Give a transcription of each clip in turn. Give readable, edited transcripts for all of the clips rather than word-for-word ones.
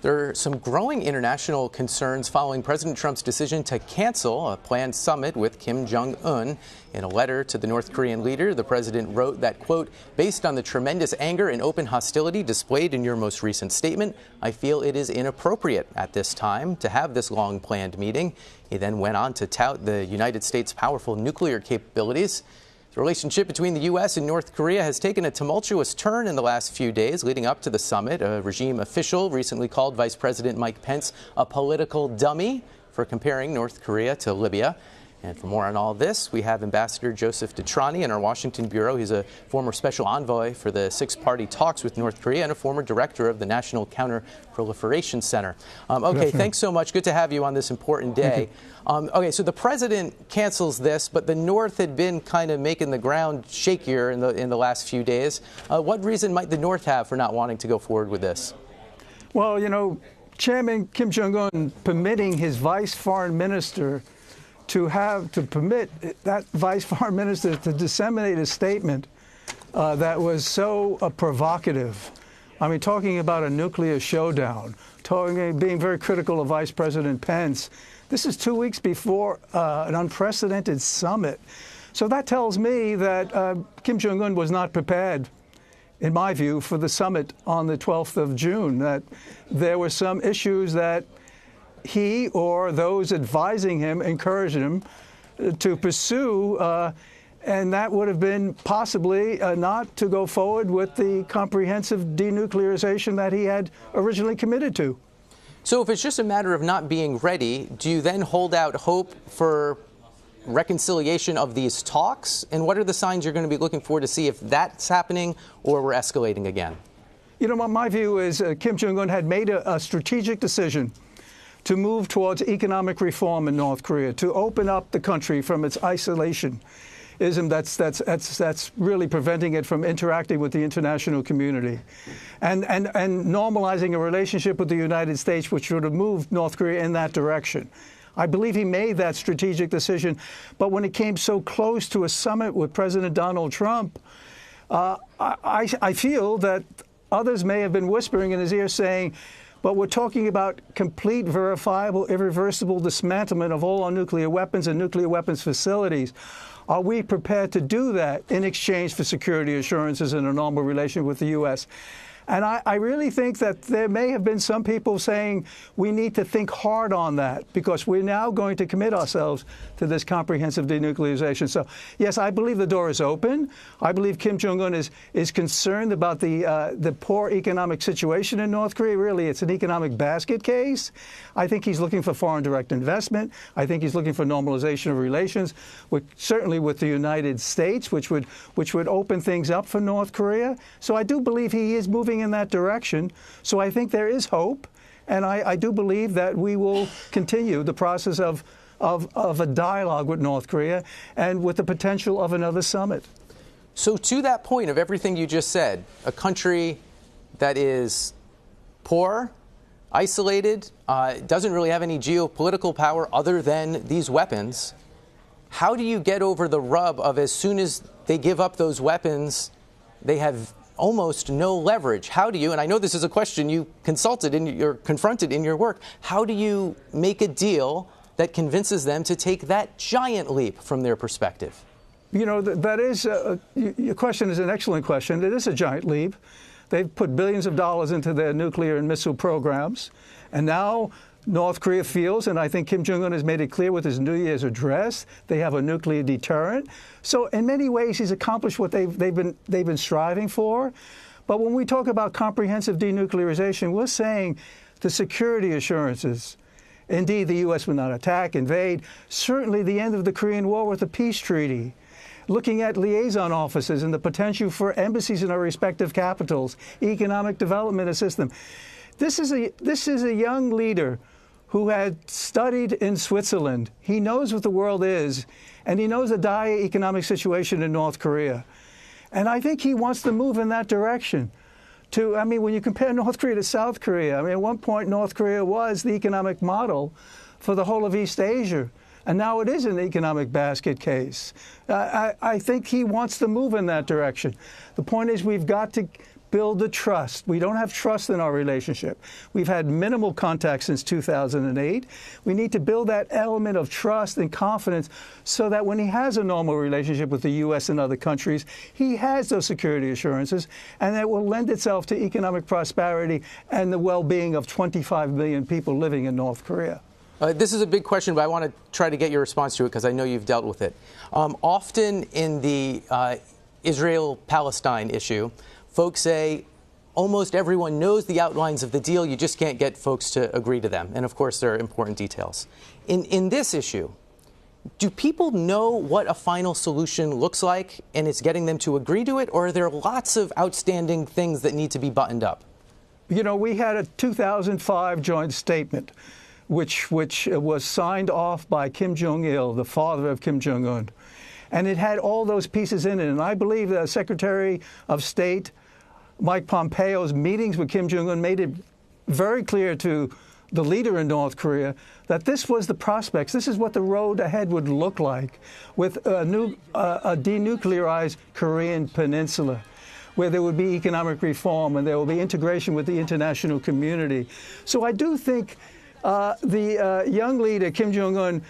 There are some growing international concerns following President Trump's decision to cancel a planned summit with Kim Jong Un. In a letter to the North Korean leader, the president wrote that, quote, "Based on the tremendous anger and open hostility displayed in your most recent statement, I feel it is inappropriate at this time to have this long-planned meeting." He then went on to tout the United States' powerful nuclear capabilities. The relationship between the U.S. and North Korea has taken a tumultuous turn in the last few days leading up to the summit. A regime official recently called Vice President Mike Pence a political dummy for comparing North Korea to Libya. And for more on all this, we have Ambassador Joseph DeTrani in our Washington bureau. He's a former special envoy for the six-party talks with North Korea and a former director of the National Counterproliferation Center. Okay, thanks so much. Good to have you on this important day. Okay, so the president cancels this, but the North had been kind of making the ground shakier in the last few days. What reason might the North have for not wanting to go forward with this? Well, you know, Chairman Kim Jong Un permitting his vice foreign minister to permit that vice foreign minister to disseminate a statement that was so provocative. I mean, talking about a nuclear showdown, being very critical of Vice President Pence. This is 2 weeks before an unprecedented summit. So that tells me that Kim Jong Un was not prepared, in my view, for the summit on the 12th of June, that there were some issues that he or those advising him encouraged him to pursue, and that would have been possibly not to go forward with the comprehensive denuclearization that he had originally committed to. So if it's just a matter of not being ready, do you then hold out hope for reconciliation of these talks? And what are the signs you're going to be looking for to see if that's happening or we're escalating again? You know, my view is Kim Jong Un had made a strategic decision to move towards economic reform in North Korea, to open up the country from its isolationism that's really preventing it from interacting with the international community, and normalizing a relationship with the United States, which would have moved North Korea in that direction. I believe he made that strategic decision, but when it came so close to a summit with President Donald Trump, I feel that others may have been whispering in his ear saying, but we're talking about complete, verifiable, irreversible dismantlement of all our nuclear weapons and nuclear weapons facilities. Are we prepared to do that in exchange for security assurances in a normal relation with the U.S.? And I really think that there may have been some people saying we need to think hard on that because we're now going to commit ourselves to this comprehensive denuclearization. So, yes, I believe the door is open. I believe Kim Jong Un is concerned about the poor economic situation in North Korea. Really, it's an economic basket case. I think he's looking for foreign direct investment. I think he's looking for normalization of relations, certainly with the United States, which would open things up for North Korea. So I do believe he is moving in that direction. So I think there is hope, and I do believe that we will continue the process of a dialogue with North Korea and with the potential of another summit. So to that point of everything you just said, a country that is poor, isolated, doesn't really have any geopolitical power other than these weapons, how do you get over the rub of as soon as they give up those weapons, they have almost no leverage? How do you, and I know this is a question you confronted in your work, how do you make a deal that convinces them to take that giant leap from their perspective? You know, that is, your question is an excellent question. It is a giant leap. They've put billions of dollars into their nuclear and missile programs, and now North Korea feels, and I think Kim Jong Un has made it clear with his New Year's address, they have a nuclear deterrent. So in many ways, he's accomplished what they've been striving for. But when we talk about comprehensive denuclearization, we're saying the security assurances. Indeed, the U.S. will not attack, invade. Certainly the end of the Korean War with a peace treaty. Looking at liaison offices and the potential for embassies in our respective capitals, economic development assistance. This is a young leader who had studied in Switzerland. He knows what the world is, and he knows the dire economic situation in North Korea. And I think he wants to move in that direction. I mean, when you compare North Korea to South Korea, I mean, at one point North Korea was the economic model for the whole of East Asia. And now it is an economic basket case. I think he wants to move in that direction. The point is we've got to build the trust. We don't have trust in our relationship. We've had minimal contact since 2008. We need to build that element of trust and confidence so that when he has a normal relationship with the U.S. and other countries, he has those security assurances, and that will lend itself to economic prosperity and the well-being of 25 million people living in North Korea. This is a big question, but I want to try to get your response to it because I know you've dealt with it. Often in the Israel-Palestine issue, folks say almost everyone knows the outlines of the deal. You just can't get folks to agree to them. And, of course, there are important details. In this issue, do people know what a final solution looks like and it's getting them to agree to it, or are there lots of outstanding things that need to be buttoned up? You know, we had a 2005 joint statement which was signed off by Kim Jong Il, the father of Kim Jong Un. And it had all those pieces in it. And I believe the Secretary of State, Mike Pompeo's meetings with Kim Jong Un made it very clear to the leader in North Korea that this was the prospects. This is what the road ahead would look like with a denuclearized Korean peninsula, where there would be economic reform and there will be integration with the international community. So I do think the young leader, Kim Jong Un,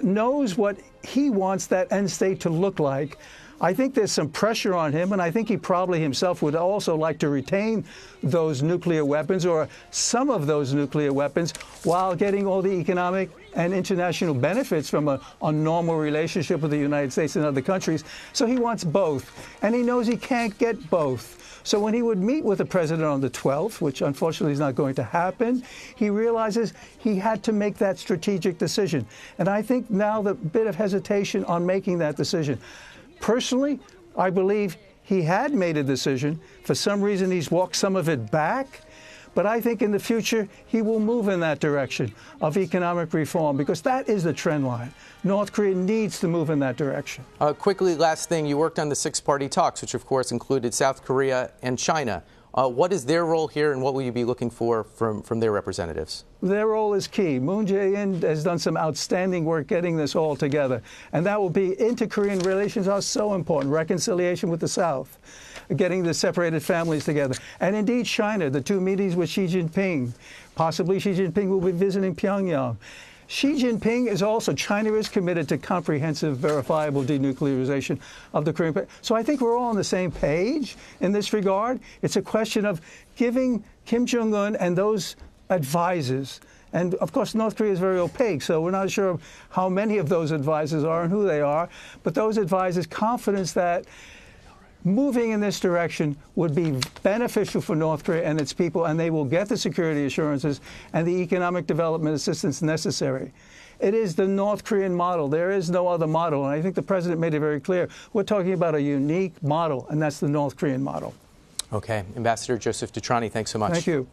knows what he wants that end state to look like. I think there's some pressure on him, and I think he probably himself would also like to retain those nuclear weapons or some of those nuclear weapons while getting all the economic and international benefits from a normal relationship with the United States and other countries. So he wants both, and he knows he can't get both. So when he would meet with the president on the 12th, which unfortunately is not going to happen, he realizes he had to make that strategic decision. And I think now the bit of hesitation on making that decision. Personally, I believe he had made a decision. For some reason, he's walked some of it back. But I think in the future, he will move in that direction of economic reform, because that is the trend line. North Korea needs to move in that direction. Quickly, last thing, you worked on the six-party talks, which, of course, included South Korea and China. What is their role here, and what will you be looking for from their representatives? Their role is key. Moon Jae-in has done some outstanding work getting this all together, and that will be inter-Korean relations are so important. Reconciliation with the South, getting the separated families together, and indeed China, the two meetings with Xi Jinping. Possibly Xi Jinping will be visiting Pyongyang. Xi Jinping is also, China is committed to comprehensive, verifiable denuclearization of the Korean. So I think we're all on the same page in this regard. It's a question of giving Kim Jong Un and those advisors, and of course North Korea is very opaque, so we're not sure how many of those advisors are and who they are, but those advisors confidence that moving in this direction would be beneficial for North Korea and its people, and they will get the security assurances and the economic development assistance necessary. It is the North Korean model. There is no other model, and I think the president made it very clear. We're talking about a unique model, and that's the North Korean model. Okay. Ambassador Joseph DeTrani, thanks so much. Thank you.